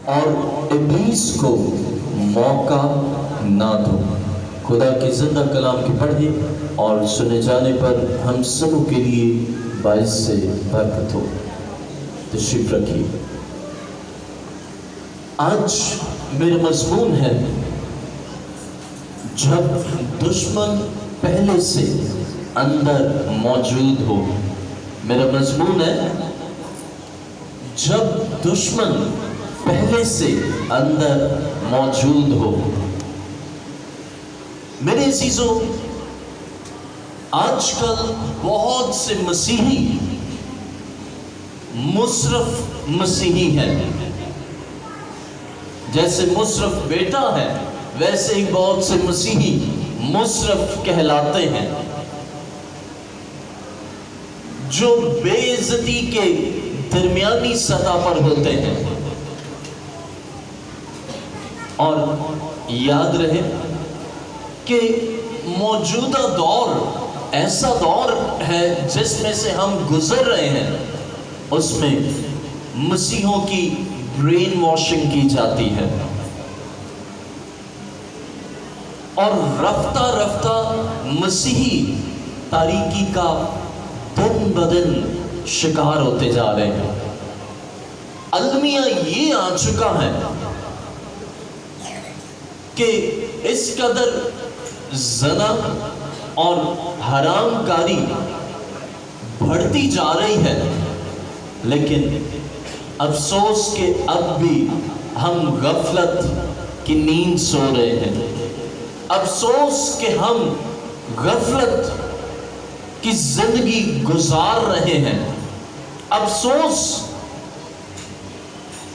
اور ابلیس کو موقع نہ دو۔ خدا کی زندہ کلام کی پڑھیں اور سنے جانے پر ہم سبوں کے لیے باعث سے برکت ہو۔ تشریف رکھیے۔ آج میرا مضمون ہے جب دشمن پہلے سے اندر موجود ہو۔ میرا مضمون ہے جب دشمن پہلے سے اندر موجود ہو۔ میرے عزیزوں، آج کل بہت سے مسیحی مصرف مسیحی ہیں۔ جیسے مصرف بیٹا ہے ویسے ہی بہت سے مسیحی مصرف کہلاتے ہیں، جو بے عزتی کے درمیانی سطح پر ہوتے ہیں۔ اور یاد رہے کہ موجودہ دور ایسا دور ہے جس میں سے ہم گزر رہے ہیں، اس میں مسیحوں کی برین واشنگ کی جاتی ہے، اور رفتہ رفتہ مسیحی تاریکی کا دن بدن شکار ہوتے جا رہے ہیں۔ المیہ یہ آ چکا ہے کہ اس قدر زنا اور حرام کاری بڑھتی جا رہی ہے، لیکن افسوس کہ اب بھی ہم غفلت کی نیند سو رہے ہیں۔ افسوس کہ ہم غفلت کی زندگی گزار رہے ہیں۔ افسوس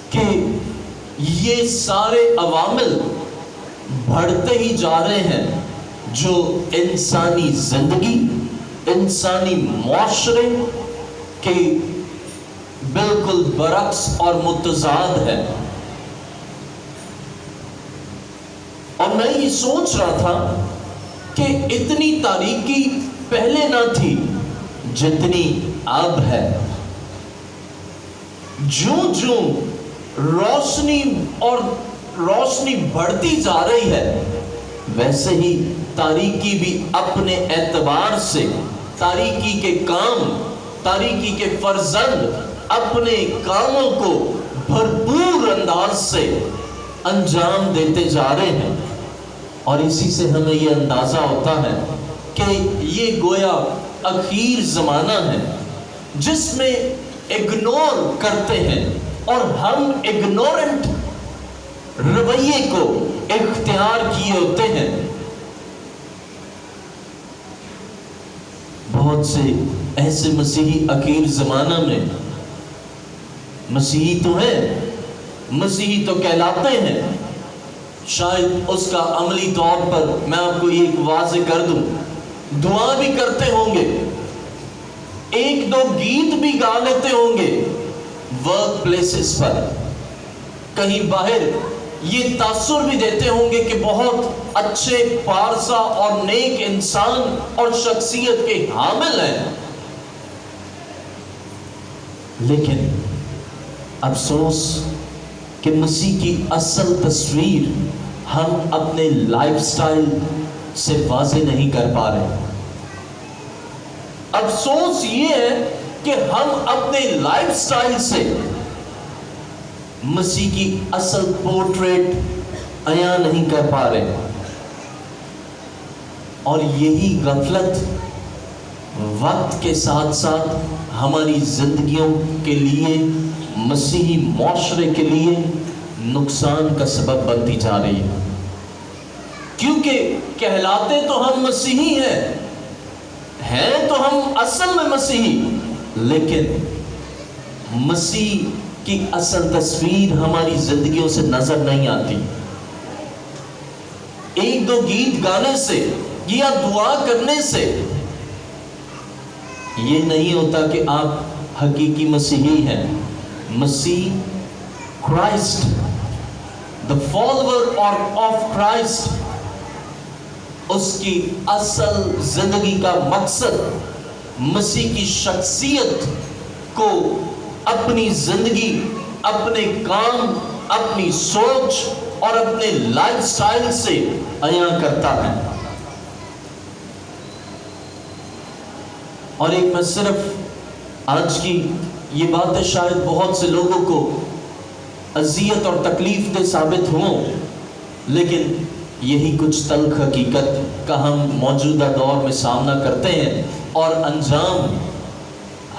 کہ یہ سارے عوامل بڑھتے ہی جا رہے ہیں جو انسانی زندگی، انسانی معاشرے کے بالکل برعکس اور متضاد ہے۔ اور میں یہ سوچ رہا تھا کہ اتنی تاریکی پہلے نہ تھی جتنی اب ہے۔ جو روشنی بڑھتی جا رہی ہے، ویسے ہی تاریکی بھی اپنے اعتبار سے تاریکی کے کام، تاریکی کے فرزند اپنے کاموں کو بھرپور انداز سے انجام دیتے جا رہے ہیں۔ اور اسی سے ہمیں یہ اندازہ ہوتا ہے کہ یہ گویا اخیر زمانہ ہے جس میں اگنور کرتے ہیں، اور ہم اگنورنٹ رویے کو اختیار کیے ہوتے ہیں۔ بہت سے ایسے مسیحی اخیر زمانہ میں مسیحی تو ہیں، مسیحی تو کہلاتے ہیں، شاید اس کا عملی طور پر میں آپ کو ایک واضح کر دوں، دعا بھی کرتے ہوں گے، ایک دو گیت بھی گا لیتے ہوں گے ورک پلیسز پر، کہیں باہر یہ تاثر بھی دیتے ہوں گے کہ بہت اچھے پارسا اور نیک انسان اور شخصیت کے حامل ہیں، لیکن افسوس کہ مسیح کی اصل تصویر ہم اپنے لائف سٹائل سے واضح نہیں کر پا رہے۔ افسوس یہ ہے کہ ہم اپنے لائف سٹائل سے مسیح کی اصل پورٹریٹ عیاں نہیں کر پا رہے، اور یہی غفلت وقت کے ساتھ ساتھ ہماری زندگیوں کے لیے، مسیحی معاشرے کے لیے نقصان کا سبب بنتی جا رہی ہے، کیونکہ کہلاتے تو ہم مسیحی ہیں تو ہم اصل میں مسیحی، لیکن مسیح کی اصل تصویر ہماری زندگیوں سے نظر نہیں آتی۔ ایک دو گیت گانے سے یا دعا کرنے سے یہ نہیں ہوتا کہ آپ حقیقی مسیحی ہیں۔ مسیح Christ, the follower of Christ، اس کی اصل زندگی کا مقصد مسیح کی شخصیت کو اپنی زندگی، اپنے کام، اپنی سوچ اور اپنے لائف سٹائل سے عیاں کرتا ہے۔ اور ایک میں صرف آج کی یہ باتیں شاید بہت سے لوگوں کو اذیت اور تکلیف دہ ثابت ہوں، لیکن یہی کچھ تلخ حقیقت کا ہم موجودہ دور میں سامنا کرتے ہیں، اور انجام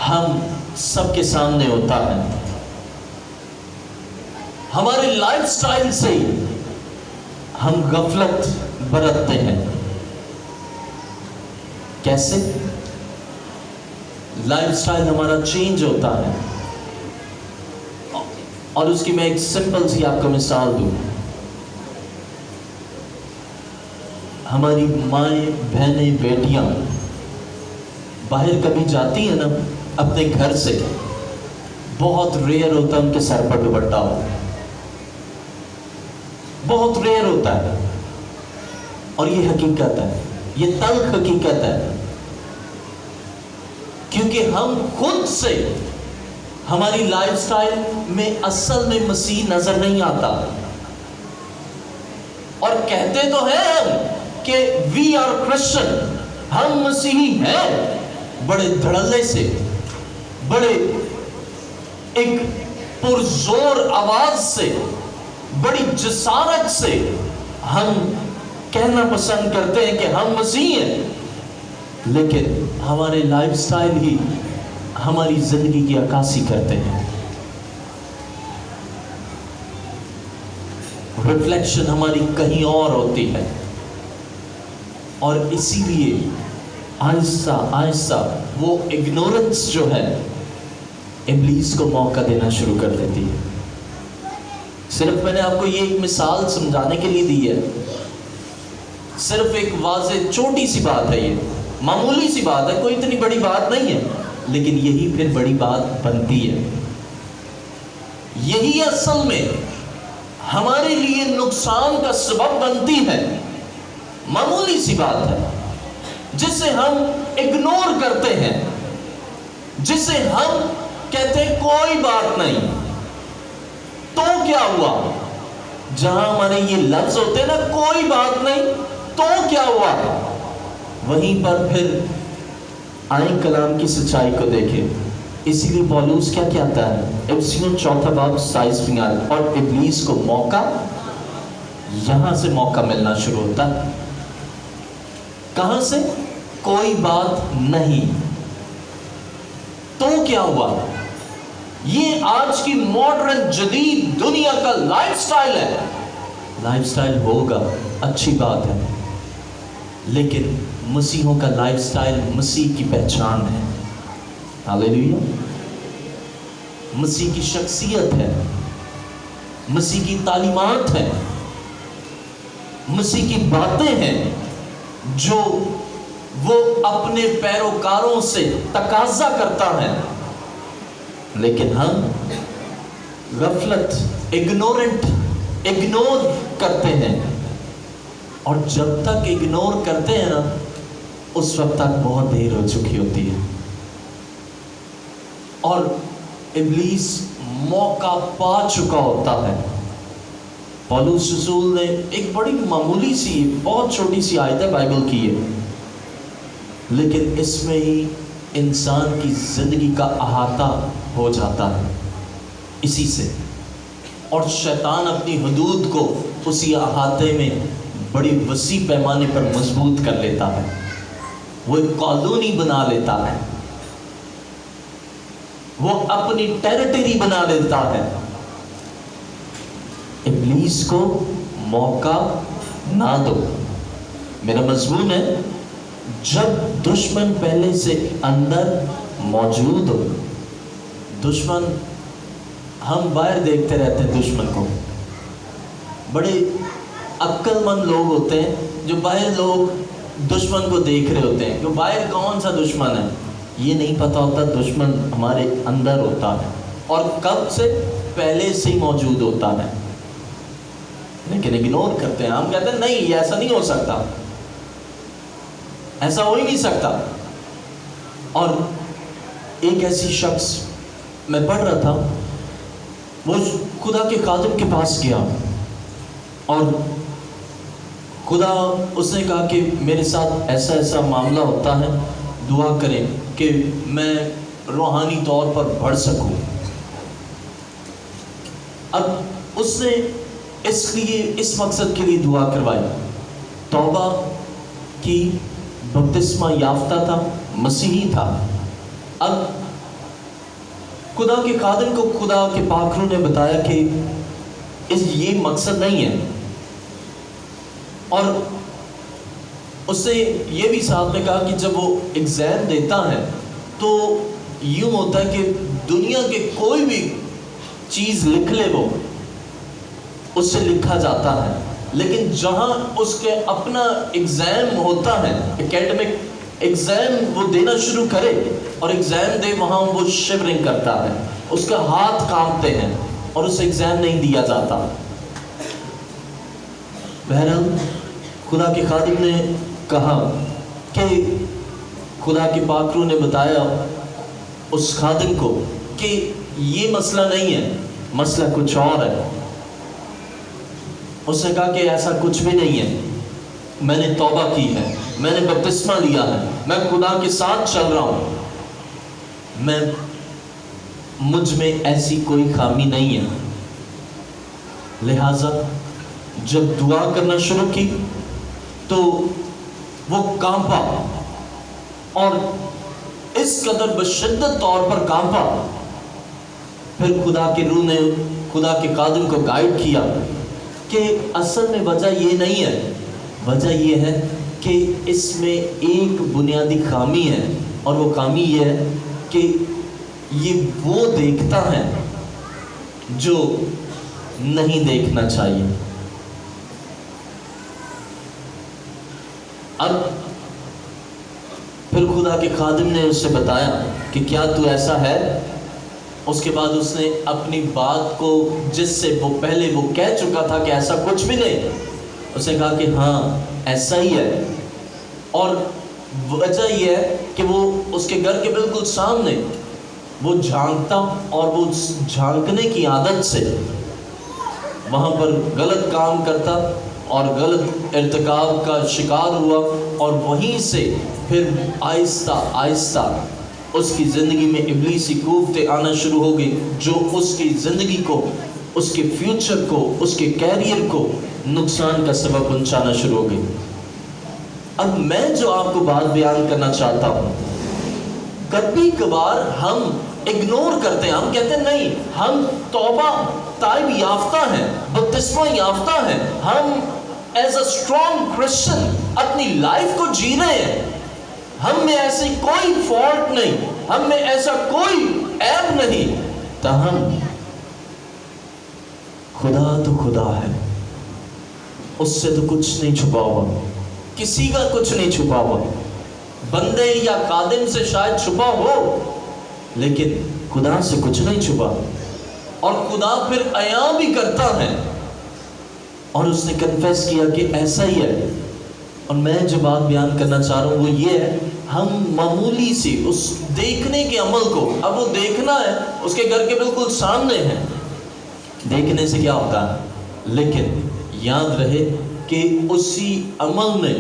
ہم سب کے سامنے ہوتا ہے۔ ہمارے لائف سٹائل سے ہم غفلت برتتے ہیں۔ کیسے؟ لائف سٹائل ہمارا چینج ہوتا ہے، اور اس کی میں ایک سمپل سی آپ کو مثال دوں۔ ہماری مائیں، بہنیں، بیٹیاں باہر کبھی جاتی ہیں نا اپنے گھر سے، بہت ریئر ہوتا ہے ان کے سر پر دوپٹہ ہو، بہت ریئر ہوتا ہے، اور یہ حقیقت ہے، یہ تلخ حقیقت ہے، کیونکہ ہم خود سے ہماری لائف سٹائل میں اصل میں مسیح نظر نہیں آتا، اور کہتے تو ہیں ہم کہ وی آر کرسچن، ہم مسیحی ہیں، بڑے دھڑلے سے، بڑے ایک پرزور آواز سے، بڑی جسارت سے ہم کہنا پسند کرتے ہیں کہ ہم مسیحی ہیں، لیکن ہمارے لائف سٹائل ہی ہماری زندگی کی عکاسی کرتے ہیں۔ ریفلیکشن ہماری کہیں اور ہوتی ہے، اور اسی لیے آہستہ آہستہ وہ اگنورنس جو ہے ابلیس کو موقع دینا شروع کر دیتی ہے۔ صرف میں نے آپ کو یہ ایک مثال سمجھانے کے لیے دی ہے، صرف ایک واضح چھوٹی سی بات ہے، یہ معمولی سی بات ہے، کوئی اتنی بڑی بات نہیں ہے، لیکن یہی پھر بڑی بات بنتی ہے۔ یہی اصل میں ہمارے لیے نقصان کا سبب بنتی ہے۔ معمولی سی بات ہے جسے ہم اگنور کرتے ہیں، جسے ہم کہتے ہیں کوئی بات نہیں، تو کیا ہوا؟ جہاں ہمارے یہ لفظ ہوتے ہیں نا کوئی بات نہیں تو کیا ہوا، وہیں پر پھر آئیں کلام کی سچائی کو دیکھیں۔ اسی لیے پولوس کیا کہتا ہے افسیوں 4 باب 27 آیت، اور ابلیس کو موقع، یہاں سے موقع ملنا شروع ہوتا ہے۔ کہاں سے؟ کوئی بات نہیں تو کیا ہوا؟ یہ آج کی ماڈرن جدید دنیا کا لائف سٹائل ہے۔ لائف سٹائل ہوگا، اچھی بات ہے، لیکن مسیحوں کا لائف سٹائل مسیح کی پہچان ہے۔ ہاللیلویا! مسیح کی شخصیت ہے، مسیح کی تعلیمات ہیں، مسیح کی باتیں ہیں جو وہ اپنے پیروکاروں سے تقاضا کرتا ہے، لیکن ہم غفلت، اگنور کرتے ہیں، اور جب تک اگنور کرتے ہیں نا اس وقت تک بہت دیر ہو چکی ہوتی ہے، اور ابلیس موقع پا چکا ہوتا ہے۔ پولس رسول نے ایک بڑی معمولی سی بہت چھوٹی سی آیت ہے بائبل کی ہے، لیکن اس میں ہی انسان کی زندگی کا احاطہ ہو جاتا ہے اسی سے، اور شیطان اپنی حدود کو اسی احاطے میں بڑی وسیع پیمانے پر مضبوط کر لیتا ہے، وہ ایک کالونی بنا لیتا ہے، وہ اپنی ٹیریٹری بنا لیتا ہے۔ ابلیس کو موقع نہ دو۔ میرا مضمون ہے جب دشمن پہلے سے اندر موجود ہو۔ دشمن، ہم باہر دیکھتے رہتے ہیں دشمن کو، بڑے عقل مند لوگ ہوتے ہیں جو باہر لوگ دشمن کو دیکھ رہے ہوتے ہیں کہ باہر کون سا دشمن ہے، یہ نہیں پتا ہوتا دشمن ہمارے اندر ہوتا ہے، اور کب سے؟ پہلے سے ہی موجود ہوتا ہے، لیکن اگنور کرتے ہیں۔ ہم کہتے ہیں نہیں یہ ایسا نہیں ہو سکتا، ایسا ہو ہی نہیں سکتا۔ اور ایک ایسی شخص میں پڑھ رہا تھا وہ خدا کے خادم کے پاس گیا اور خدا اس نے کہا کہ میرے ساتھ ایسا ایسا معاملہ ہوتا ہے، دعا کریں کہ میں روحانی طور پر بڑھ سکوں۔ اب اس نے اس مقصد کے لیے دعا کروائی، توبہ کی، بپتسمہ یافتہ تھا، مسیحی تھا۔ اب خدا کے خادم کو خدا کے پاک روح نے بتایا کہ یہ مقصد نہیں ہے، اور اس نے یہ بھی ساتھ میں کہا کہ جب وہ ایگزام دیتا ہے تو یوں ہوتا ہے کہ دنیا کے کوئی بھی چیز لکھ لے وہ اس سے لکھا جاتا ہے، لیکن جہاں اس کے اپنا ایگزام ہوتا ہے، اکیڈمک ایگزام وہ دینا شروع کرے اور ایگزام دے، وہاں وہ شیورنگ کرتا ہے، اس کا ہاتھ کانپتے ہیں اور اسے ایگزام نہیں دیا جاتا۔ بہرحال خدا کے خادم نے کہا کہ خدا کے پاک روح نے بتایا اس خادم کو کہ یہ مسئلہ نہیں ہے، مسئلہ کچھ اور ہے۔ اس نے کہا کہ ایسا کچھ بھی نہیں ہے، میں نے توبہ کی ہے، میں نے بپتسمہ لیا ہے، میں خدا کے ساتھ چل رہا ہوں، مجھ میں ایسی کوئی خامی نہیں ہے۔ لہذا جب دعا کرنا شروع کی تو وہ کانپا، اور اس قدر بشدت طور پر کانپا۔ پھر خدا کے روح نے خدا کے خادم کو گائیڈ کیا کہ اصل میں وجہ یہ نہیں ہے، وجہ یہ ہے کہ اس میں ایک بنیادی خامی ہے، اور وہ خامی یہ ہے کہ یہ وہ دیکھتا ہے جو نہیں دیکھنا چاہیے۔ اب پھر خدا کے خادم نے اسے بتایا کہ کیا تو ایسا ہے؟ اس کے بعد اس نے اپنی بات کو، جس سے وہ پہلے وہ کہہ چکا تھا کہ ایسا کچھ بھی نہیں، اس نے کہا کہ ہاں ایسا ہی ہے، اور وجہ یہ ہے کہ وہ اس کے گھر کے بالکل سامنے وہ جھانکتا، اور وہ جھانکنے کی عادت سے وہاں پر غلط کام کرتا اور غلط ارتکاب کا شکار ہوا، اور وہیں سے پھر آہستہ آہستہ اس کی زندگی میں ابلیسی قوتیں آنا شروع ہو گئی، جو اس کی زندگی کو، اس کے فیوچر کو، اس کے کیریئر کو نقصان کا سبب پہنچانا شروع ہو گئی۔ اب میں جو آپ کو بات بیان کرنا چاہتا ہوں، کبھی کبھار ہم اگنور کرتے ہیں، ہم کہتے ہیں نہیں، ہم توبہ تائب یافتہ ہیں، بپتسمہ یافتہ ہیں، ہم ایز اے اسٹرانگ کرسچن اپنی لائف کو جی رہے ہیں، ہم میں ایسی کوئی فالٹ نہیں، ہم میں ایسا کوئی عیب نہیں، تاہم خدا تو خدا ہے، اس سے تو کچھ نہیں چھپا ہوا، کسی کا کچھ نہیں چھپا ہوا، بندے یا خادم سے شاید چھپا ہو، لیکن خدا سے کچھ نہیں چھپا، اور خدا پھر عیاں بھی کرتا ہے۔ اور اس نے کنفیس کیا کہ ایسا ہی ہے، اور میں جو بات بیان کرنا چاہ رہا ہوں وہ یہ ہے، ہم معمولی سی اس دیکھنے کے عمل کو، اب وہ دیکھنا ہے، اس کے گھر کے بالکل سامنے ہے، دیکھنے سے کیا ہوتا ہے، لیکن یاد رہے کہ اسی عمل میں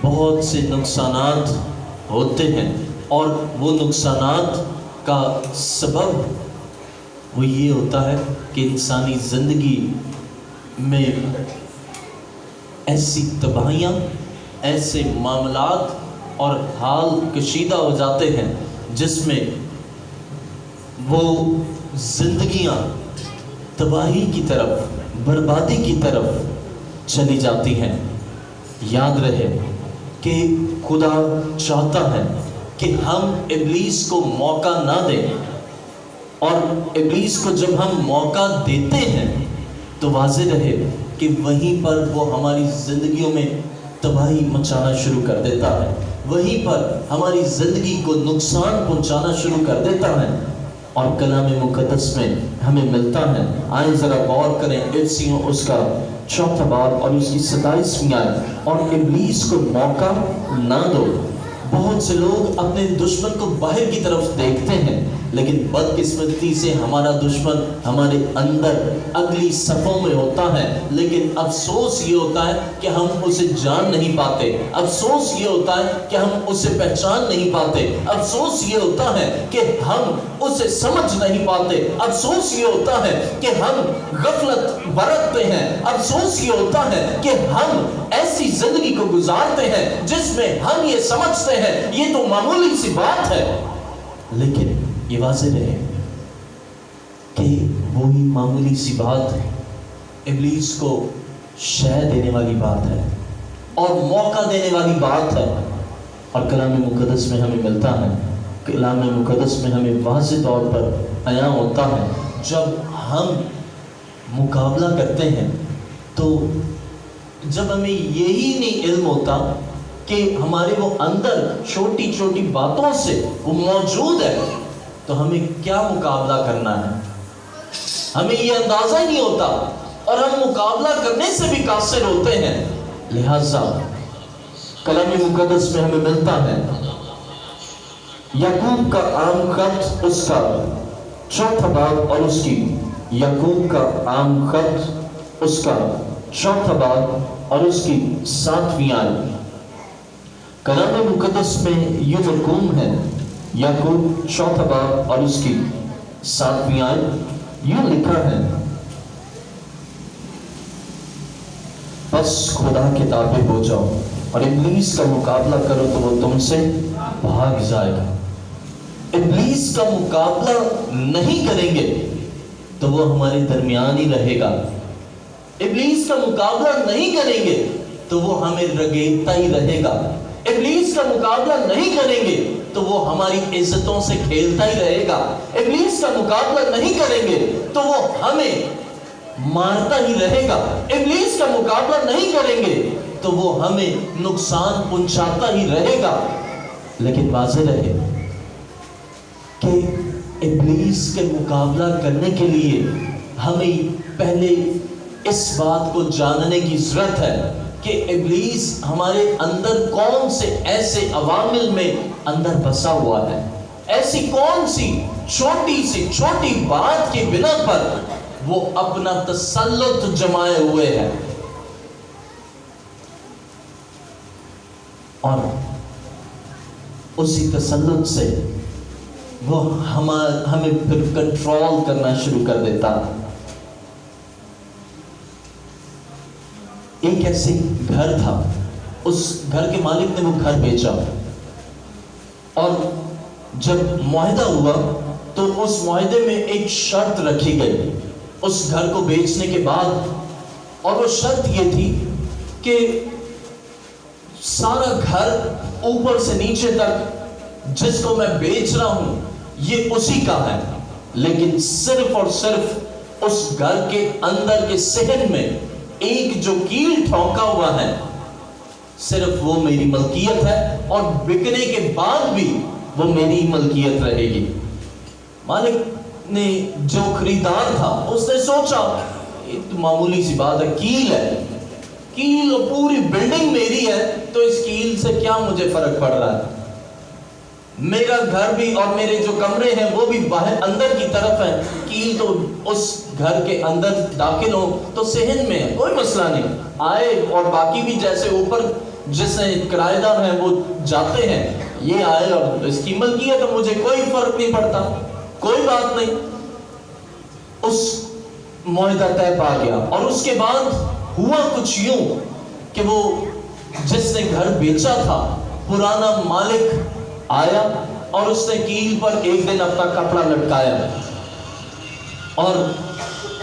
بہت سے نقصانات ہوتے ہیں، اور وہ نقصانات کا سبب وہ یہ ہوتا ہے کہ انسانی زندگی میں ایسی تباہیاں، ایسے معاملات اور حال کشیدہ ہو جاتے ہیں جس میں وہ زندگیاں تباہی کی طرف، بربادی کی طرف چلی جاتی ہیں۔ یاد رہے کہ خدا چاہتا ہے کہ ہم ابلیس کو موقع نہ دیں، اور ابلیس کو جب ہم موقع دیتے ہیں تو واضح رہے کہ وہیں پر وہ ہماری زندگیوں میں تباہی مچانا شروع کر دیتا ہے، وہیں پر ہماری زندگی کو نقصان پہنچانا شروع کر دیتا ہے۔ اور کلام مقدس میں ہمیں ملتا ہے، آئیں ذرا غور کریں، افسیوں اس کا 4 باب اور اس کی 27ویں آیت، اور ابلیس کو موقع نہ دو۔ بہت سے لوگ اپنے دشمن کو باہر کی طرف دیکھتے ہیں، لیکن بدقسمتی سے ہمارا دشمن ہمارے اندر اگلی صفوں میں ہوتا ہے، لیکن افسوس یہ ہوتا ہے کہ ہم اسے جان نہیں پاتے، افسوس یہ ہوتا ہے کہ ہم اسے پہچان نہیں پاتے، افسوس یہ ہوتا ہے کہ ہم اسے سمجھ نہیں پاتے، افسوس یہ ہوتا ہے کہ ہم غفلت برتتے ہیں، افسوس یہ ہوتا ہے کہ ہم ایسی زندگی کو گزارتے ہیں جس میں ہم یہ سمجھتے ہیں یہ تو معمولی سی بات ہے، لیکن یہ واضح رہے کہ وہی معمولی سی بات ابلیس کو شے دینے والی بات ہے اور موقع دینے والی بات ہے۔ اور کلام مقدس میں ہمیں ملتا ہے، کلام مقدس میں ہمیں واضح طور پر عیاں ہوتا ہے، جب ہم مقابلہ کرتے ہیں تو جب ہمیں یہی نہیں علم ہوتا کہ ہمارے وہ اندر چھوٹی چھوٹی باتوں سے وہ موجود ہے تو ہمیں کیا مقابلہ کرنا ہے، ہمیں یہ اندازہ ہی نہیں ہوتا اور ہم مقابلہ کرنے سے بھی قاصر ہوتے ہیں۔ لہذا کلام مقدس میں ہمیں ملتا ہے یعقوب کا عام خط اس کا 4 باب اور اس کی یعقوب کا عام خط اس کا 4 باب اور اس کی 7ویں آیت۔ کلام مقدس میں یہ مرقوم ہے، یعقوب 4 باب اور اس کی 7ویں آیت، یوں لکھا ہے، بس خدا کے تابع ہو جاؤ اور ابلیس کا مقابلہ کرو تو وہ تم سے بھاگ جائے گا۔ ابلیس کا مقابلہ نہیں کریں گے تو وہ ہمارے درمیان ہی رہے گا، ابلیس کا مقابلہ نہیں کریں گے تو وہ ہمیں رگیدتا ہی رہے گا، ابلیس کا مقابلہ نہیں کریں گے تو وہ ہماری عزتوں سے کھیلتا ہی رہے گا، ابلیس کا مقابلہ نہیں کریں گے تو وہ ہمیں مارتا ہی رہے گا، ابلیس کا مقابلہ نہیں کریں گے تو وہ ہمیں نقصان پہنچاتا ہی رہے گا۔ لیکن واضح رہے کہ ابلیس کے مقابلہ کرنے کے لیے ہمیں پہلے اس بات کو جاننے کی ضرورت ہے کہ ابلیس ہمارے اندر کون سے ایسے عوامل میں اندر بسا ہوا ہے، ایسی کون سی چھوٹی بات کی بنا پر وہ اپنا تسلط جمائے ہوئے ہے، اور اسی تسلط سے وہ ہمیں پھر کنٹرول کرنا شروع کر دیتا۔ ایک ایسے گھر تھا، اس گھر کے مالک نے وہ گھر بیچا اور جب معاہدہ ہوا تو اس معاہدے میں ایک شرط رکھی گئی اس گھر کو بیچنے کے بعد، اور وہ شرط یہ تھی کہ سارا گھر اوپر سے نیچے تک جس کو میں بیچ رہا ہوں یہ اسی کا ہے، لیکن صرف اور صرف اس گھر کے اندر کے صحن میں ایک جو کیل ٹھونکا ہوا ہے صرف وہ میری ملکیت ہے، اور بکنے کے بعد بھی وہ میری ملکیت رہے گی۔ مالک نے جو خریدار تھا اس نے سوچا یہ تو معمولی سی بات ہے، کیل ہے، کیل پوری بلڈنگ میری ہے تو اس کیل سے کیا مجھے فرق پڑ رہا ہے، میرا گھر بھی اور میرے جو کمرے ہیں وہ بھی باہر اندر کی طرف ہیں، کیل تو اس گھر کے اندر داخل ہو تو صحن میں ہے، کوئی مسئلہ نہیں، آئے اور باقی بھی جیسے اوپر جس کرایہ دار ہیں وہ جاتے ہیں، یہ آئے اور اس کی ملکیت ہے، مجھے کوئی فرق نہیں پڑتا، کوئی بات نہیں۔ اس معاہدہ طے پا گیا، اور اس کے بعد ہوا کچھ یوں کہ وہ جس نے گھر بیچا تھا پرانا مالک آیا اور اس نے کیل پر ایک دن اپنا کپڑا لٹکایا اور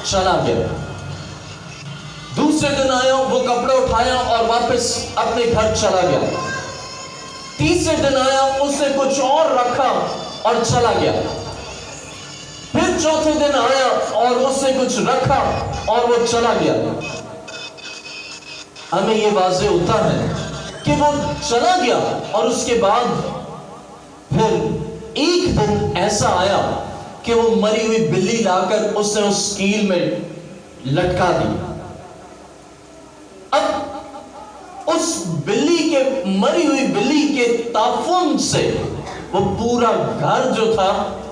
چلا گیا، دوسرے دن آیا وہ کپڑا اٹھایا اور واپس اپنے گھر چلا گیا، تیسرے دن آیا اس نے کچھ اور رکھا اور چلا گیا، پھر چوتھے دن آیا اور اس نے کچھ رکھا اور وہ چلا گیا۔ ہمیں یہ واضح ہوتا ہے کہ وہ چلا گیا، اور اس کے بعد پھر ایک دن ایسا آیا کہ وہ مری ہوئی بلی لا کر اس نے اس کیل میں لٹکا دی۔ اب اس بلی کے مری ہوئی بلی کے تعفن سے وہ پورا گھر جو تھا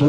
2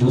2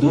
2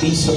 30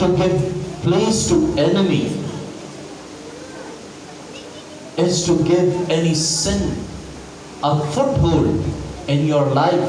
To give place to enemy is to give any sin a foothold in your life।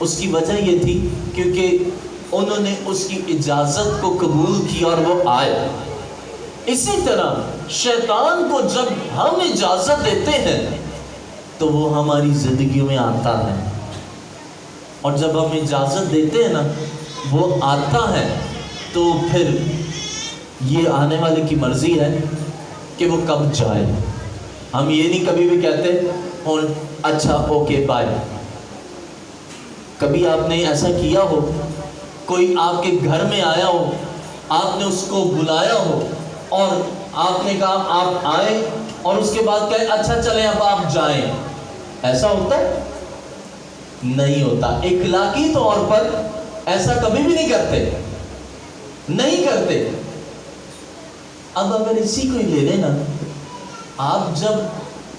اس کی وجہ یہ تھی کیونکہ انہوں نے اس کی اجازت کو قبول کیا اور وہ آئے۔ اسی طرح شیطان کو جب ہم اجازت دیتے ہیں تو وہ ہماری زندگیوں میں آتا ہے، اور جب ہم اجازت دیتے ہیں نا وہ آتا ہے، تو پھر یہ آنے والے کی مرضی ہے کہ وہ کب جائے۔ ہم یہ نہیں کبھی بھی کہتے اچھا اوکے بائے۔ کبھی آپ نے ایسا کیا ہو، کوئی آپ کے گھر میں آیا ہو، آپ نے اس کو بلایا ہو اور آپ نے کہا آپ آئیں، اور اس کے بعد کہے اچھا چلیں اب آپ جائیں، ایسا ہوتا ہے؟ نہیں ہوتا۔ اخلاقی طور پر ایسا کبھی بھی نہیں کرتے۔ اب اگر اسی کو ہی لے لیں نا، آپ جب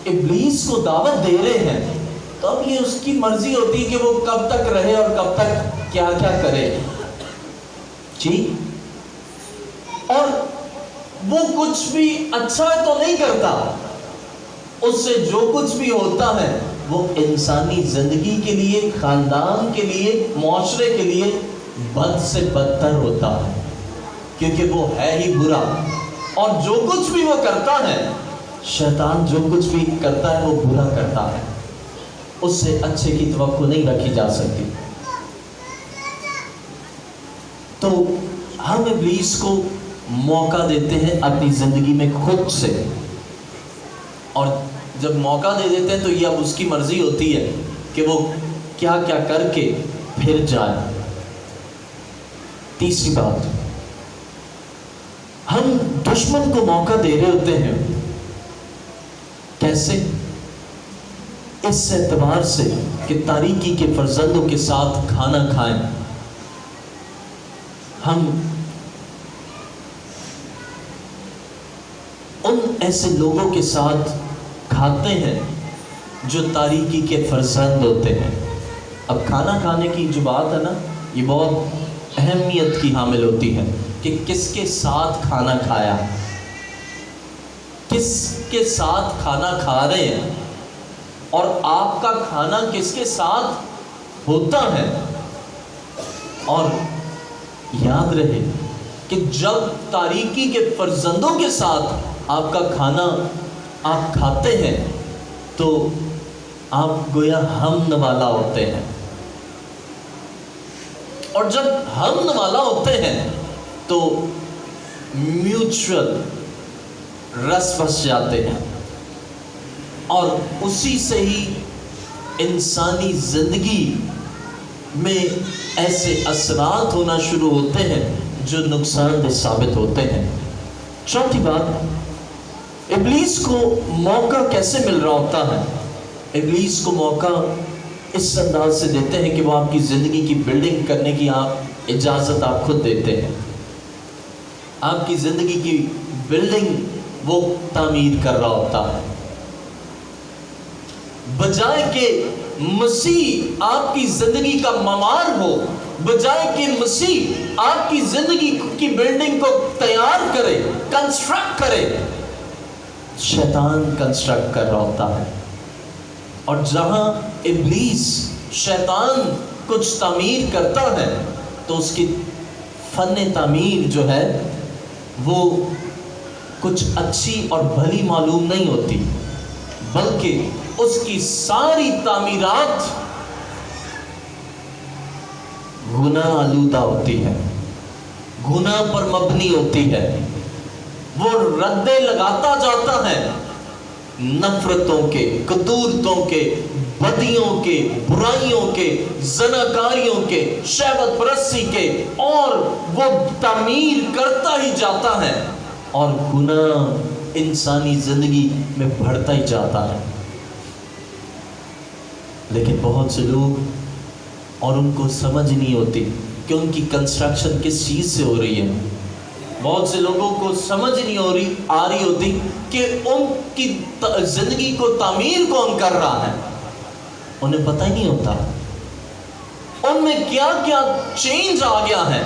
ابلیس کو دعوت دے رہے ہیں تو اب یہ اس کی مرضی ہوتی ہے کہ وہ کب تک رہے اور کب تک کیا کیا کرے، جی۔ اور وہ کچھ بھی اچھا تو نہیں کرتا، اس سے جو کچھ بھی ہوتا ہے وہ انسانی زندگی کے لیے، خاندان کے لیے، معاشرے کے لیے بد سے بدتر ہوتا ہے، کیونکہ وہ ہے ہی برا۔ اور جو کچھ بھی وہ کرتا ہے، شیطان جو کچھ بھی کرتا ہے وہ برا کرتا ہے، اس سے اچھے کی توقع نہیں رکھی جا سکتی۔ تو ہم ابلیس کو موقع دیتے ہیں اپنی زندگی میں خود سے، اور جب موقع دے دیتے ہیں تو یہ اب اس کی مرضی ہوتی ہے کہ وہ کیا کیا کر کے پھر جائے۔ تیسری بات، ہم دشمن کو موقع دے رہے ہوتے ہیں۔ کیسے؟ اس اعتبار سے کہ تاریکی کے فرزندوں کے ساتھ کھانا کھائیں۔ ہم ان ایسے لوگوں کے ساتھ کھاتے ہیں جو تاریکی کے فرزند ہوتے ہیں۔ اب کھانا کھانے کی جو بات ہے نا، یہ بہت اہمیت کی حامل ہوتی ہے کہ کس کے ساتھ کھانا کھایا، کس کے ساتھ کھانا کھا رہے ہیں، اور آپ کا کھانا کس کے ساتھ ہوتا ہے۔ اور یاد رہے کہ جب تاریکی کے فرزندوں کے ساتھ آپ کا کھانا آپ کھاتے ہیں تو آپ گویا ہم نوالا ہوتے ہیں، اور جب ہم نوالا ہوتے ہیں تو میوچل رس بس جاتے ہیں، اور اسی سے ہی انسانی زندگی میں ایسے اثرات ہونا شروع ہوتے ہیں جو نقصان دہ ثابت ہوتے ہیں۔ چوتھی بات، ابلیس کو موقع کیسے مل رہا ہوتا ہے؟ ابلیس کو موقع اس انداز سے دیتے ہیں کہ وہ آپ کی زندگی کی بلڈنگ کرنے کی اجازت آپ خود دیتے ہیں۔ آپ کی زندگی کی بلڈنگ وہ تعمیر کر رہا ہوتا ہے، بجائے کہ مسیح آپ کی زندگی کا معمار ہو، بجائے کہ مسیح آپ کی زندگی کی بلڈنگ کو تیار کرے، کنسٹرکٹ کرے، شیطان کنسٹرکٹ کر رہا ہوتا ہے۔ اور جہاں ابلیس، شیطان کچھ تعمیر کرتا ہے تو اس کی فن تعمیر جو ہے وہ کچھ اچھی اور بھلی معلوم نہیں ہوتی، بلکہ اس کی ساری تعمیرات گناہ آلودہ ہوتی ہے، گناہ پر مبنی ہوتی ہے۔ وہ ردے لگاتا جاتا ہے نفرتوں کے، قدورتوں کے، بدیوں کے، برائیوں کے، زناکاریوں کے، شہوت پرستی کے، اور وہ تعمیر کرتا ہی جاتا ہے، اور گناہ انسانی زندگی میں بڑھتا ہی جاتا ہے۔ لیکن بہت سے لوگ، اور ان کو سمجھ نہیں ہوتی کہ ان کی کنسٹرکشن کس چیز سے ہو رہی ہے۔ بہت سے لوگوں کو سمجھ نہیں آ رہی ہوتی کہ ان کی زندگی کو تعمیر کون کر رہا ہے۔ انہیں پتہ ہی نہیں ہوتا ان میں کیا کیا چینج آ گیا ہے،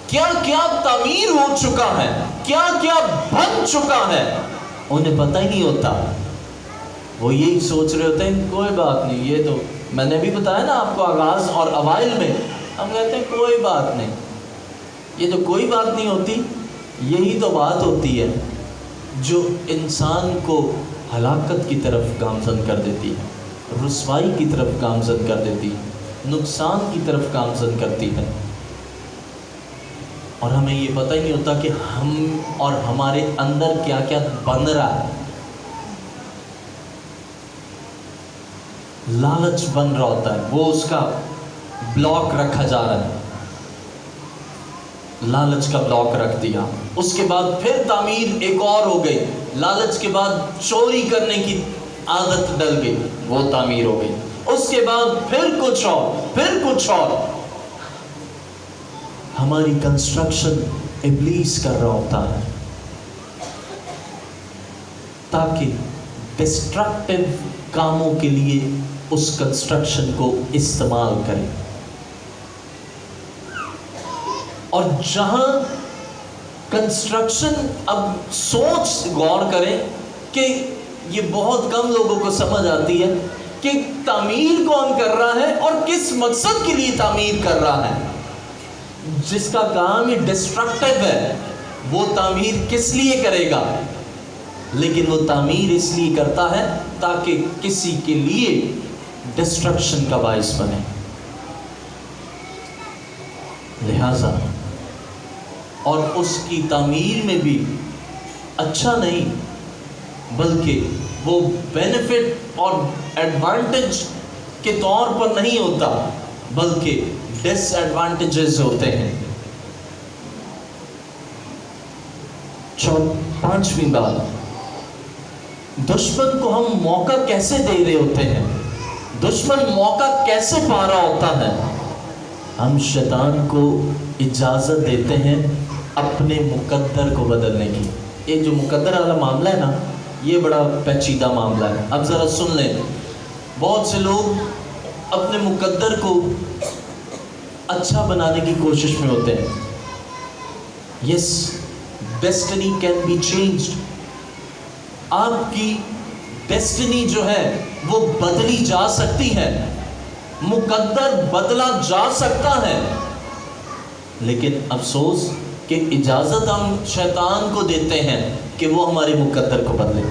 کیا کیا تعمیر ہو چکا ہے، کیا کیا بن چکا ہے، انہیں پتہ ہی نہیں ہوتا۔ وہ یہی سوچ رہے ہوتے ہیں کوئی بات نہیں، یہ تو میں نے بھی بتایا نا آپ کو آغاز اور اوائل میں، ہم کہتے ہیں کوئی بات نہیں، یہ تو کوئی بات نہیں ہوتی، یہی تو بات ہوتی ہے جو انسان کو ہلاکت کی طرف گامزن کر دیتی ہے، رسوائی کی طرف گامزن کر دیتی ہے، نقصان کی طرف گامزن کرتی ہے، اور ہمیں یہ پتہ ہی نہیں ہوتا کہ ہم اور ہمارے اندر کیا کیا بن رہا ہے۔ لالچ بن رہا ہوتا ہے، وہ اس کا بلاک رکھا جا رہا ہے، لالچ کا بلاک رکھ دیا، اس کے بعد پھر تعمیر ایک اور ہو گئی، لالچ کے بعد چوری کرنے کی عادت ڈل گئی، وہ تعمیر ہو گئی، اس کے بعد پھر کچھ اور، پھر کچھ اور۔ ہماری کنسٹرکشن ابلیس کر رہا ہوتا ہے تاکہ ڈسٹرکٹیو کاموں کے لیے اس کنسٹرکشن کو استعمال کریں، اور جہاں کنسٹرکشن، اب سوچ غور کریں کہ یہ بہت کم لوگوں کو سمجھ آتی ہے کہ تعمیر کون کر رہا ہے اور کس مقصد کے لیے تعمیر کر رہا ہے۔ جس کا کام ہی ڈسٹرکٹیو ہے وہ تعمیر کس لیے کرے گا؟ لیکن وہ تعمیر اس لیے کرتا ہے تاکہ کسی کے لیے ڈسٹرکشن کا باعث بنے۔ لہذا اور اس کی تعمیر میں بھی اچھا نہیں، بلکہ وہ بینیفٹ اور ایڈوانٹیج کے طور پر نہیں ہوتا، بلکہ ڈس ایڈوانٹیجز ہوتے ہیں۔ پانچویں بات، دشمن کو ہم موقع کیسے دے رہے ہوتے ہیں؟ دشمن موقع کیسے پا رہا ہوتا ہے؟ ہم شیطان کو اجازت دیتے ہیں اپنے مقدر کو بدلنے کی۔ یہ جو مقدر والا معاملہ ہے نا، یہ بڑا پیچیدہ معاملہ ہے۔ اب ذرا سن لیں، بہت سے لوگ اپنے مقدر کو اچھا بنانے کی کوشش میں ہوتے ہیں۔ یس، ڈیسٹنی کین بی چینجڈ، آپ کی ڈیسٹنی جو ہے وہ بدلی جا سکتی ہے، مقدر بدلا جا سکتا ہے، لیکن افسوس کہ اجازت ہم شیطان کو دیتے ہیں کہ وہ ہمارے مقدر کو بدلے۔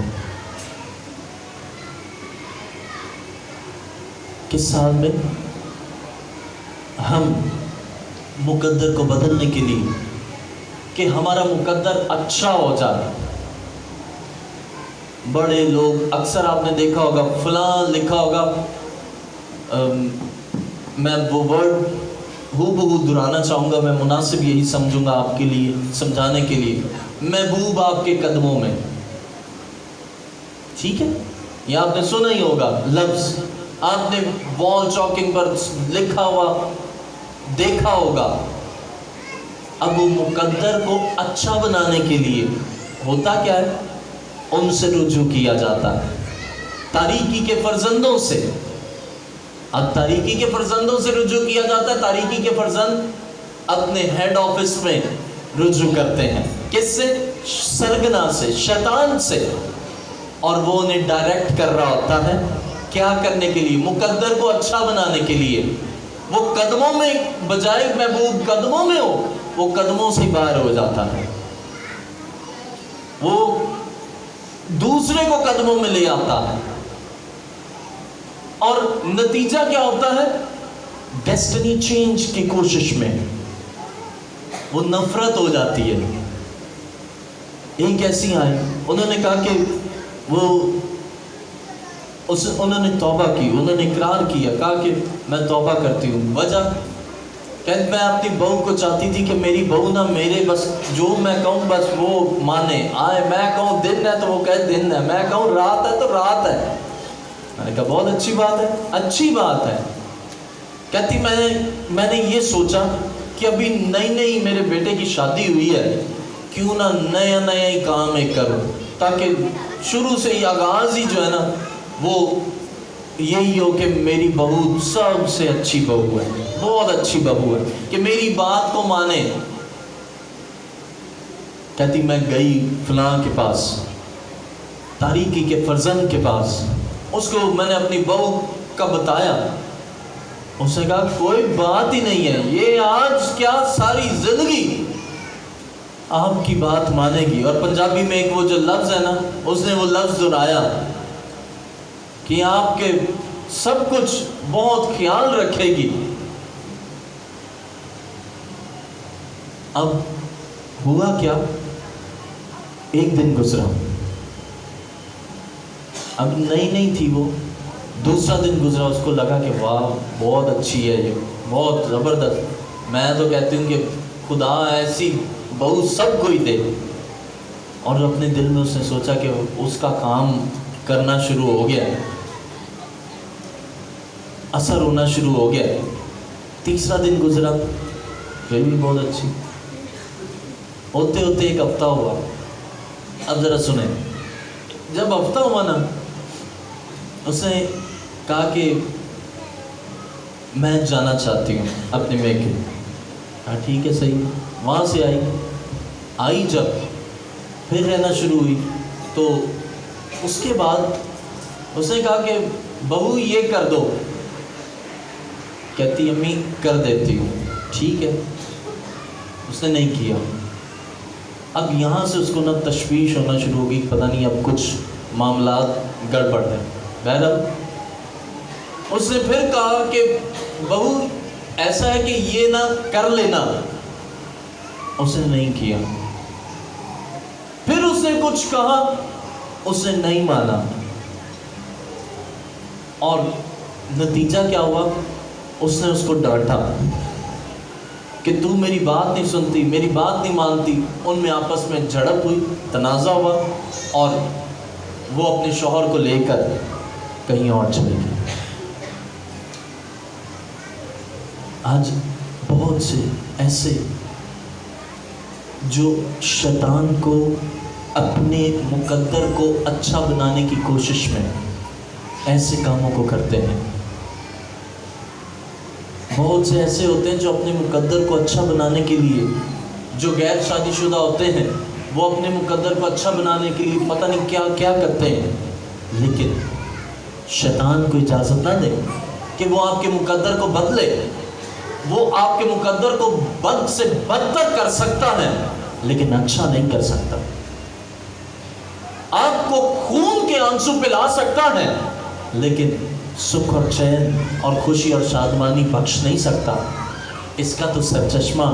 کس سال میں ہم مقدر کو بدلنے کے لیے کہ ہمارا مقدر اچھا ہو جائے، بڑے لوگ اکثر آپ نے دیکھا ہوگا، فلاں لکھا ہوگا، میں وہ ورڈ ہو بہو دہرانا چاہوں گا، میں مناسب یہی سمجھوں گا آپ کے لیے سمجھانے کے لیے، محبوب آپ کے قدموں میں، ٹھیک ہے؟ یہ آپ نے سنا ہی ہوگا لفظ، آپ نے وال چاکنگ پر لکھا ہوا دیکھا ہوگا۔ اب وہ مقدر کو اچھا بنانے کے لیے ہوتا کیا ہے؟ ان سے رجوع کیا جاتا ہے، تاریکی کے فرزندوں سے۔ اب تاریکی کے فرزندوں سے رجوع کیا جاتا ہے، تاریکی کے فرزند اپنے ہیڈ آفس میں رجوع کرتے ہیں، کس سے؟ سرگنا سے، شیطان سے، اور وہ انہیں ڈائریکٹ کر رہا ہوتا ہے کیا کرنے کے لیے؟ مقدر کو اچھا بنانے کے لیے۔ وہ قدموں میں، بجائے محبوب قدموں میں ہو، وہ قدموں سے باہر ہو جاتا ہے، وہ دوسرے کو قدموں میں لے آتا ہے، اور نتیجہ کیا ہوتا ہے؟ ڈیسٹنی چینج کی کوشش میں وہ نفرت ہو جاتی ہے۔ ایک ایسی آئی، انہوں نے کہا کہ انہوں نے توبہ کی، انہوں نے اقرار کیا، کہا کہ میں توبہ کرتی ہوں۔ وجہ کہ میں اپنی بہو کو چاہتی تھی کہ میری بہو نہ میرے بس جو میں کہوں بس وہ مانے، آئے، میں کہوں دن ہے تو وہ کہے دن ہے، میں کہوں رات ہے تو رات ہے۔ میں نے کہا بہت اچھی بات ہے، اچھی بات ہے۔ کہتی میں نے یہ سوچا کہ ابھی نئی نئی میرے بیٹے کی شادی ہوئی ہے، کیوں نہ نیا نیا ہی کام ایک کروں، تاکہ شروع سے ہی آغاز ہی جو ہے نا وہ یہی ہو کہ میری بہو سب سے اچھی بہو ہے، بہت اچھی بہو ہے، کہ میری بات کو مانے۔ کہتی میں گئی فلاں کے پاس، تاریکی کے فرزند کے پاس، اس کو میں نے اپنی بہو کا بتایا اس نے کہا کوئی بات ہی نہیں ہے، یہ آج کیا ساری زندگی آپ کی بات مانے گی۔ اور پنجابی میں ایک وہ جو لفظ ہے نا، اس نے وہ لفظ دہرایا کہ آپ کے سب کچھ بہت خیال رکھے گی۔ اب ہوا کیا، ایک دن گزرا، اب نئی تھی وہ، دوسرا دن گزرا، اس کو لگا کہ واہ بہت اچھی ہے یہ، بہت زبردست، میں تو کہتی ہوں کہ خدا ایسی بہو سب کو ہی دے۔ اور اپنے دل میں اس نے سوچا کہ اس کا کام کرنا شروع ہو گیا، اثر ہونا شروع ہو گیا۔ تیسرا دن گزرا، پھر بھی بہت اچھی، ہوتے ہوتے ایک ہفتہ ہوا۔ اب ذرا سنیں، جب ہفتہ ہوا نا، اس نے کہا کہ میں جانا چاہتی ہوں اپنے میکے۔ کہا ٹھیک ہے صحیح۔ وہاں سے آئی جب پھر رہنا شروع ہوئی، تو اس کے بعد اس نے کہا کہ بہو یہ کر دو، کہتی امی کر دیتی ہوں، ٹھیک ہے۔ اس نے نہیں کیا۔ اب یہاں سے اس کو نہ تشویش ہونا شروع ہوگی، پتہ نہیں اب کچھ معاملات گڑبڑ ہیں۔ بہرحال اس نے پھر کہا کہ بہو ایسا ہے کہ یہ نہ کر لینا، اس نے نہیں کیا۔ پھر اس نے کچھ کہا، اس نے نہیں مانا، اور نتیجہ کیا ہوا، اس نے اس کو ڈانٹا کہ تو میری بات نہیں سنتی، میری بات نہیں مانتی۔ ان میں آپس میں جھڑپ ہوئی، تنازع ہوا، اور وہ اپنے شوہر کو لے کر کہیں اور چلے گئی۔ آج بہت سے ایسے جو شیطان کو اپنے مقدر کو اچھا بنانے کی کوشش میں ایسے کاموں کو کرتے ہیں۔ بہت سے ایسے ہوتے ہیں جو اپنے مقدر کو اچھا بنانے کے لیے، جو غیر شادی شدہ ہوتے ہیں، وہ اپنے مقدر کو اچھا بنانے کے لیے پتہ نہیں کیا کیا کرتے ہیں، لیکن شیطان کو اجازت نہ دیں کہ وہ آپ کے مقدر کو بدلے۔ وہ آپ کے مقدر کو بد سے بدتر کر سکتا ہے، لیکن اچھا نہیں کر سکتا۔ آپ کو خون کے آنسو پلا سکتا ہے، لیکن سکھ اور چین اور خوشی اور شادمانی بخش نہیں سکتا۔ اس کا تو سرچشمہ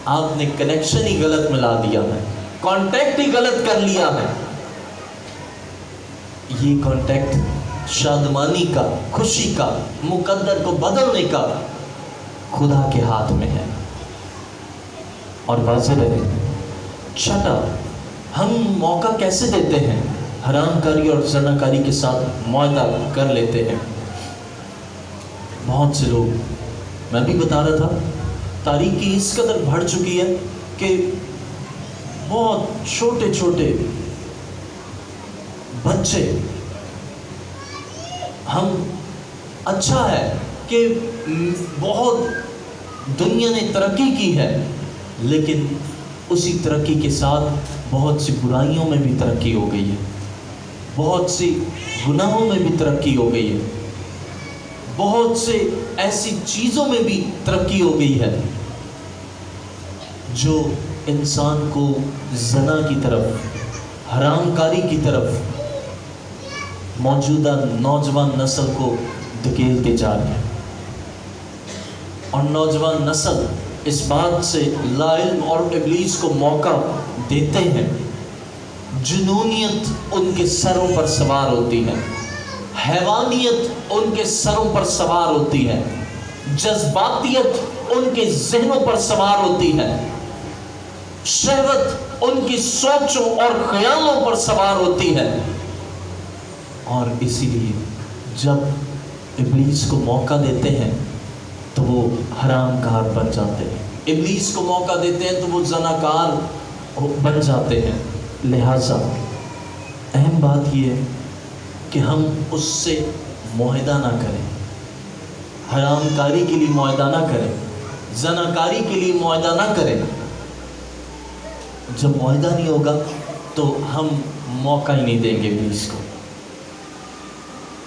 آپ نے کنیکشن ہی غلط ملا دیا ہے، کانٹیکٹ ہی غلط کر لیا ہے۔ یہ کانٹیکٹ شادمانی کا، خوشی کا، مقدر کو بدلنے کا خدا کے ہاتھ میں ہے۔ اور واضح رہے، چھٹا، ہم موقع کیسے دیتے ہیں؟ حرام کاری اور زناکاری کے ساتھ معاہدہ کر لیتے ہیں۔ بہت سے لوگ، میں بھی بتا رہا تھا، تاریکی اس قدر بڑھ چکی ہے کہ بہت چھوٹے چھوٹے بچے، ہم اچھا ہے کہ بہت دنیا نے ترقی کی ہے، لیکن اسی ترقی کے ساتھ بہت سی برائیوں میں بھی ترقی ہو گئی ہے، بہت سی گناہوں میں بھی ترقی ہو گئی ہے، بہت سے ایسی چیزوں میں بھی ترقی ہو گئی ہے جو انسان کو زنا کی طرف، حرام کاری کی طرف موجودہ نوجوان نسل کو دھکیلتے جا رہے ہیں۔ اور نوجوان نسل اس بات سے لا علم اور ابلیس کو موقع دیتے ہیں، جنونیت ان کے سروں پر سوار ہوتی ہے، حیوانیت ان کے سروں پر سوار ہوتی ہے، جذباتیت ان کے ذہنوں پر سوار ہوتی ہے، شہوت ان کی سوچوں اور خیالوں پر سوار ہوتی ہے۔ اور اسی لیے جب ابلیس کو موقع دیتے ہیں تو وہ حرام کار بن جاتے ہیں، ابلیس کو موقع دیتے ہیں تو وہ زناکار بن جاتے ہیں۔ لہٰذا اہم بات یہ ہے کہ ہم اس سے معاہدہ نہ کریں، حرام کاری کے لیے معاہدہ نہ کریں، زناکاری کے لیے معاہدہ نہ کریں۔ جب معاہدہ نہیں ہوگا تو ہم موقع ہی نہیں دیں گے ابلیس کو۔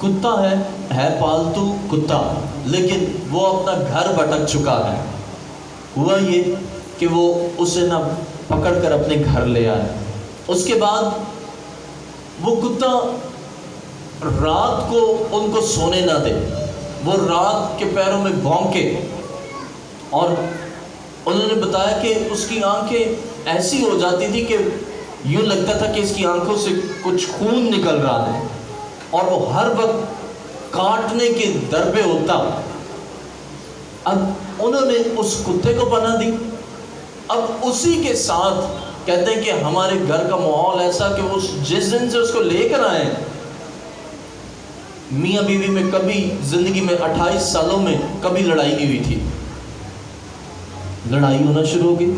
کتا ہے پالتو کتا، لیکن وہ اپنا گھر بھٹک چکا ہے۔ ہوا یہ کہ وہ اسے نہ پکڑ کر اپنے گھر لے آیا۔ اس کے بعد وہ کتا رات کو ان کو سونے نہ دے، وہ رات کے پیروں میں بھونکے، اور انہوں نے بتایا کہ اس کی آنکھیں ایسی ہو جاتی تھی کہ یوں لگتا تھا کہ اس کی آنکھوں سے کچھ خون نکل رہا ہے، اور وہ ہر وقت کاٹنے کے در پہ ہوتا۔ اب انہوں نے اس کتے کو پناہ دی۔ اب اسی کے ساتھ کہتے ہیں کہ ہمارے گھر کا ماحول ایسا کہ وہ جس دن سے اس کو لے کر آئے، میاں بیوی میں کبھی زندگی میں 28 سالوں میں کبھی لڑائی نہیں ہوئی تھی۔ لڑائی ہونا شروع ہو گئی،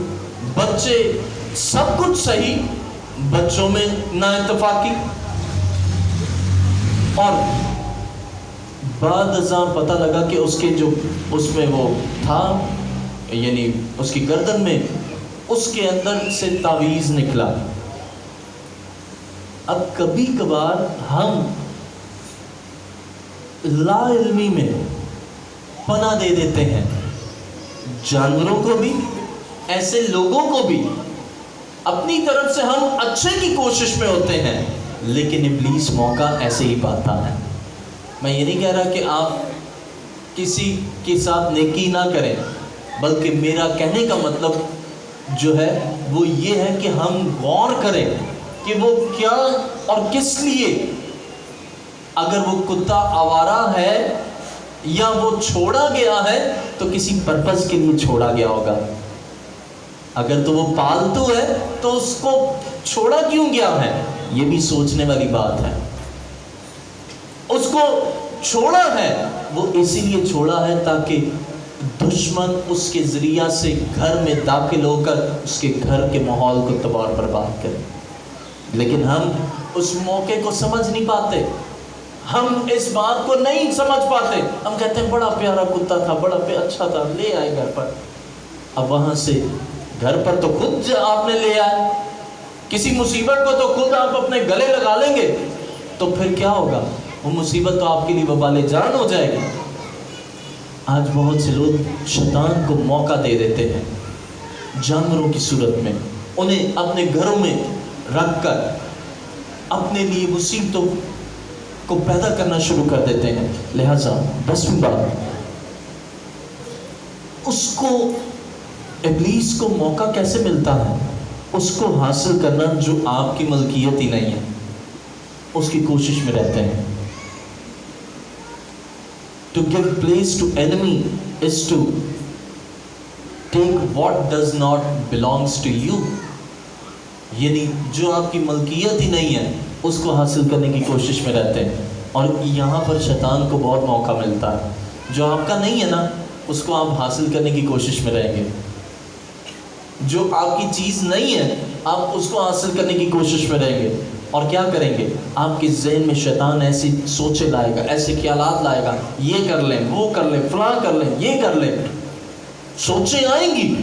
بچے سب کچھ صحیح، بچوں میں نا اتفاقی، اور بعد ازاں پتہ لگا کہ اس کے جو اس میں وہ تھا، یعنی اس کی گردن میں اس کے اندر سے تعویذ نکلا۔ اب کبھی کبھار ہم لا علمی میں پناہ دے دیتے ہیں، جانوروں کو بھی، ایسے لوگوں کو بھی۔ اپنی طرف سے ہم اچھے کی کوشش میں ہوتے ہیں، لیکن ابلیس موقع ایسے ہی پاتا ہے۔ میں یہ نہیں کہہ رہا کہ آپ کسی کے ساتھ نیکی نہ کریں، بلکہ میرا کہنے کا مطلب جو ہے وہ یہ ہے کہ ہم غور کریں کہ وہ کیا اور کس لیے، اگر وہ کتا آوارہ ہے یا وہ چھوڑا گیا ہے تو کسی پرپس کے لیے چھوڑا گیا ہوگا۔ اگر تو وہ پالتو ہے تو اس کو چھوڑا کیوں گیا ہے، یہ بھی سوچنے والی بات ہے۔ اس کو چھوڑا ہے وہ اسی لیے چھوڑا ہے تاکہ دشمن اس کے ذریعہ سے گھر میں داخل ہو کر اس کے گھر کے ماحول کو تباہ و برباد کرے۔ لیکن ہم اس موقع کو سمجھ نہیں پاتے، ہم اس بات کو نہیں سمجھ پاتے۔ ہم کہتے ہیں بڑا پیارا کتا تھا، بڑا اچھا تھا، لے آئے گھر پر۔ اب وہاں سے گھر پر تو خود آپ نے لے آئے، کسی مصیبت کو تو خود آپ اپنے گلے لگا لیں گے، تو پھر کیا ہوگا؟ وہ مصیبت تو آپ کے لیے وبال جان ہو جائے گی۔ آج بہت سے لوگ شیطان کو موقع دے دیتے ہیں جانوروں کی صورت میں، انہیں اپنے گھروں میں رکھ کر اپنے لیے مصیبتوں کو پیدا کرنا شروع کر دیتے ہیں۔ لہذا 10ویں بات، اس کو ابلیس کو موقع کیسے ملتا ہے؟ اس کو حاصل کرنا جو آپ کی ملکیت ہی نہیں ہے، اس کی کوشش میں رہتے ہیں۔ To give place to enemy is to take what does not belongs to you، یعنی جو آپ کی ملکیت ہی نہیں ہے اس کو حاصل کرنے کی کوشش میں رہتے ہیں، اور یہاں پر شیطان کو بہت موقع ملتا ہے۔ جو آپ کا نہیں ہے نا اس کو آپ حاصل کرنے کی کوشش میں رہیں گے، جو آپ کی چیز نہیں ہے آپ اس کو حاصل کرنے کی کوشش میں رہیں گے، اور کیا کریں گے؟ آپ کے ذہن میں شیطان ایسی سوچیں لائے گا، ایسے خیالات لائے گا، یہ کر لیں، وہ کر لیں، فلاں کر لیں، یہ کر لیں، سوچیں آئیں گی۔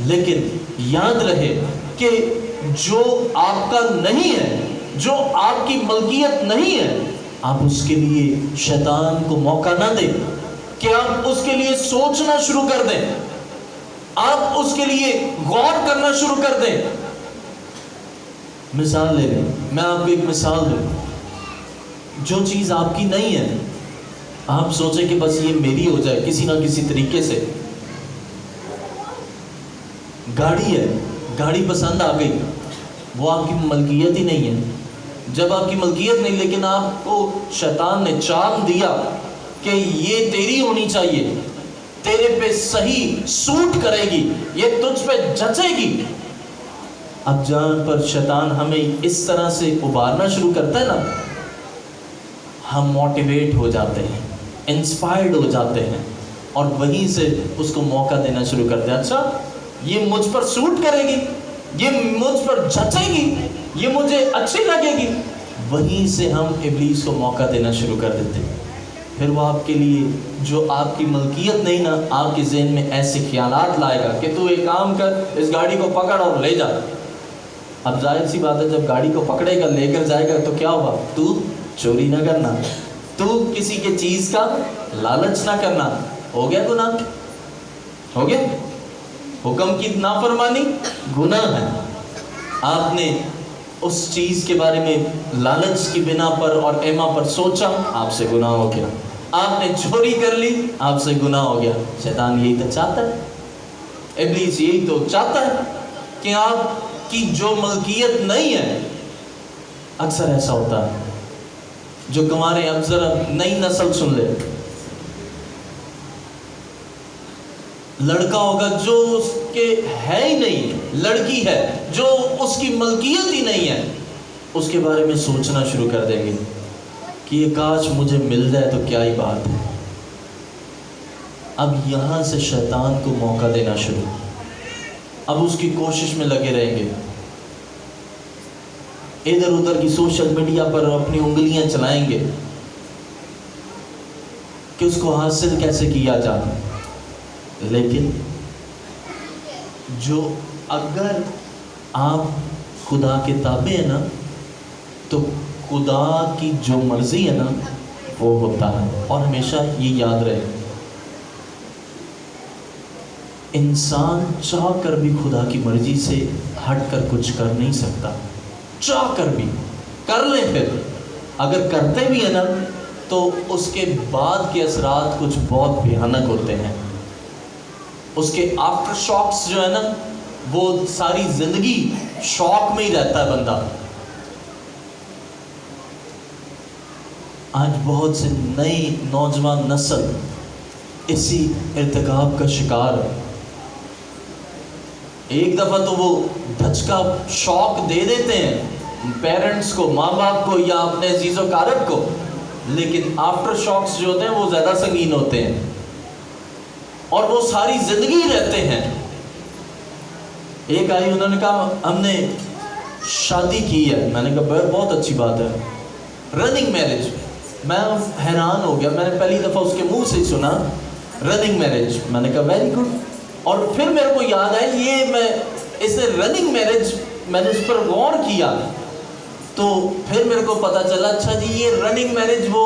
لیکن یاد رہے کہ جو آپ کا نہیں ہے، جو آپ کی ملکیت نہیں ہے، آپ اس کے لیے شیطان کو موقع نہ دیں کہ آپ اس کے لیے سوچنا شروع کر دیں، آپ اس کے لیے غور کرنا شروع کر دیں۔ مثال لے لیں، میں آپ کو ایک مثال دوں۔ جو چیز آپ کی نہیں ہے آپ سوچیں کہ بس یہ میری ہو جائے کسی نہ کسی طریقے سے۔ گاڑی ہے، گاڑی پسند آ گئی، وہ آپ کی ملکیت ہی نہیں ہے۔ جب آپ کی ملکیت نہیں، لیکن آپ کو شیطان نے چال دیا کہ یہ تیری ہونی چاہیے، تیرے پہ صحیح سوٹ کرے گی، یہ تجھ پہ جچے گی۔ اب جہاں پر شیطان ہمیں اس طرح سے ابھارنا شروع کرتا ہے نا، ہم موٹیویٹ ہو جاتے ہیں، انسپائرڈ ہو جاتے ہیں، اور وہیں سے اس کو موقع دینا شروع کرتے ہیں۔ اچھا یہ مجھ پر سوٹ کرے گی، یہ مجھ پر جچے گی، یہ مجھے اچھی لگے گی، وہیں سے ہم ابلیس کو موقع دینا شروع کر دیتے ہیں۔ پھر وہ آپ کے لیے جو آپ کی ملکیت نہیں نا، آپ کے ذہن میں ایسے خیالات لائے گا کہ تو ایک کام کر، اس گاڑی کو پکڑ اور لے جا۔ اب ظاہر سی بات ہے جب گاڑی کو پکڑے گا، لے کر جائے گا، تو کیا ہوگا؟ تو چوری نہ کرنا، تو کسی کے چیز کا لالچ نہ کرنا، ہو گیا گناہ، ہو گیا حکم کی نافرمانی گناہ ہے۔ آپ نے اس چیز کے بارے میں لالچ کی بنا پر اور ایما پر سوچا، آپ سے گناہ ہو گیا۔ آپ نے چوری کر لی، آپ سے گناہ ہو گیا۔ شیطان یہی تو چاہتا ہے، ابلیس یہی تو چاہتا ہے کہ آپ کی جو ملکیت نہیں ہے، اکثر ایسا ہوتا ہے جو کمارے، اب ذرا نئی نسل سن لے، لڑکا ہوگا جو اس کے ہے ہی نہیں، لڑکی ہے جو اس کی ملکیت ہی نہیں ہے، اس کے بارے میں سوچنا شروع کر دیں گے کہ یہ کاش مجھے مل جائے تو کیا ہی بات ہے۔ اب یہاں سے شیطان کو موقع دینا شروع، اب اس کی کوشش میں لگے رہیں گے، ادھر ادھر کی سوشل میڈیا پر اپنی انگلیاں چلائیں گے کہ اس کو حاصل کیسے کیا جائے۔ لیکن جو اگر آپ خدا کے تابع ہیں نا، تو خدا کی جو مرضی ہے نا وہ ہوتا ہے۔ اور ہمیشہ یہ یاد رہے، انسان چاہ کر بھی خدا کی مرضی سے ہٹ کر کچھ کر نہیں سکتا، چاہ کر بھی کر لیں، پھر اگر کرتے بھی ہیں نا تو اس کے بعد کے اثرات کچھ بہت بھیانک ہوتے ہیں۔ اس کے آفٹر شاکس جو ہے نا، وہ ساری زندگی شوق میں ہی رہتا ہے بندہ۔ آج بہت سے نئی نوجوان نسل اسی ارتکاب کا شکار ہے۔ ایک دفعہ تو وہ دھچکا شوق دے دیتے ہیں پیرنٹس کو، ماں باپ کو یا اپنے عزیز و اقارب کو، لیکن آفٹر شاکس جو ہوتے ہیں وہ زیادہ سنگین ہوتے ہیں اور وہ ساری زندگی رہتے ہیں۔ ایک آئی، انہوں نے کہا ہم نے شادی کی ہے، میں نے کہا بہت اچھی بات ہے، رننگ میرج۔ میں حیران ہو گیا، میں نے پہلی دفعہ اس کے منہ سے ہی سنا رننگ میرج، میں نے کہا ویری گڈ۔ اور پھر میرے کو یاد آیا، یہ میں اس نے رننگ میرج، میں نے اس پر غور کیا تو پھر میرے کو پتا چلا اچھا جی یہ رننگ میرج، وہ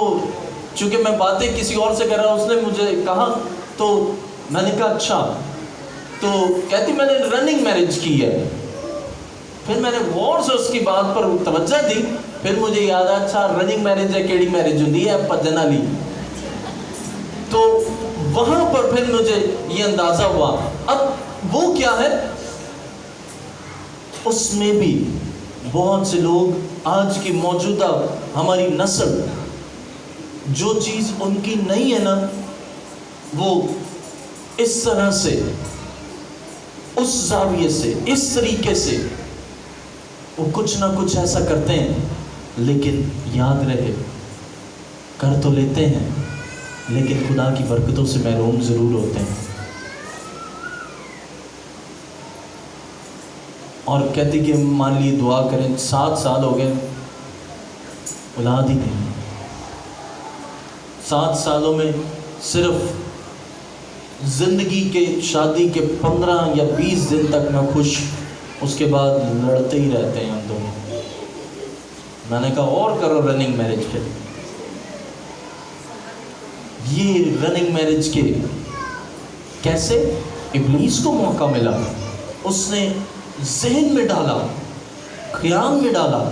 چونکہ میں باتیں کسی اور سے کر رہا ہوں، اس نے مجھے کہا تو میں نے کہا اچھا، تو کہتی میں نے رننگ میرج کی ہے۔ پھر میں نے غور سے اس کی بات پر توجہ دی، پھر مجھے یاد آیا اچھا رننگ میرج ہے، کیڑی میرج ہوتی ہے پجنا لی۔ تو وہاں پر پھر مجھے یہ اندازہ ہوا، اب وہ کیا ہے، اس میں بھی بہت سے لوگ آج کی موجودہ ہماری نسل، جو چیز ان کی نہیں ہے نا، وہ اس طرح سے، اس زاویے سے، اس طریقے سے وہ کچھ نہ کچھ ایسا کرتے ہیں۔ لیکن یاد رہے، کر تو لیتے ہیں لیکن خدا کی برکتوں سے محروم ضرور ہوتے ہیں۔ اور کہتی کہ مان لی دعا کریں، 7 سال ہو گئے اولاد ہی نہیں، 7 سالوں میں صرف زندگی کے شادی کے 15 یا 20 دن تک میں خوش، اس کے بعد لڑتے ہی رہتے ہیں ہم دونوں۔ میں نے کہا اور کرو رننگ میرج۔ پھر یہ رننگ میرج کے کیسے ابلیس کو موقع ملا، اس نے ذہن میں ڈالا، خیال میں ڈالا،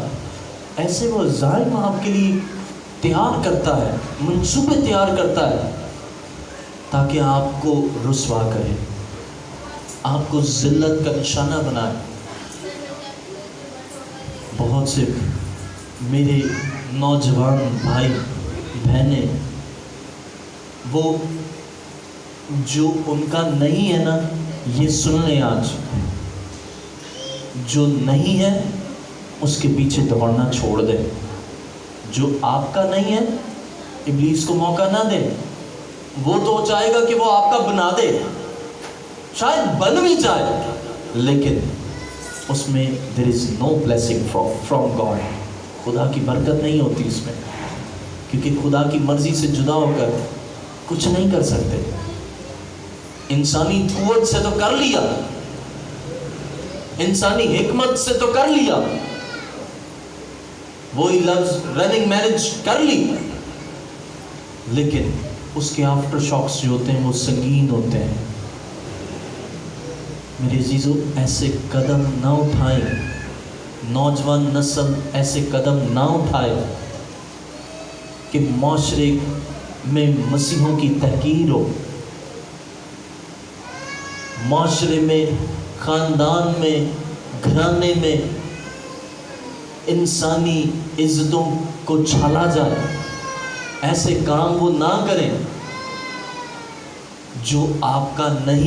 ایسے وہ ظالم آپ کے لیے تیار کرتا ہے، منصوبے تیار کرتا ہے تاکہ آپ کو رسوا کرے، آپ کو ذلت کا نشانہ بنائے۔ بہت سے میرے نوجوان بھائی بہنیں، وہ جو ان کا نہیں ہے نا، یہ سن لیں آج، جو نہیں ہے اس کے پیچھے دوڑنا چھوڑ دیں۔ جو آپ کا نہیں ہے ابلیس کو موقع نہ دیں، وہ تو چاہے گا کہ وہ آپ کا بنا دے، شاید بن بھی جائے، لیکن اس میں there is no blessing from God، خدا کی برکت نہیں ہوتی اس میں، کیونکہ خدا کی مرضی سے جدا ہو کر کچھ نہیں کر سکتے۔ انسانی قوت سے تو کر لیا، انسانی حکمت سے تو کر لیا، وہی لفظ رننگ میرج کر لی، لیکن اس کے آفٹر شاکس جو ہوتے ہیں وہ سنگین ہوتے ہیں۔ میرے عزیزو، ایسے قدم نہ اٹھائیں، نوجوان نسل ایسے قدم نہ اٹھائے کہ معاشرے میں مسیحوں کی تحقیر ہو، معاشرے میں، خاندان میں، گھرانے میں انسانی عزتوں کو چھالا جائے۔ ایسے کام وہ نہ کریں جو آپ کا نہیں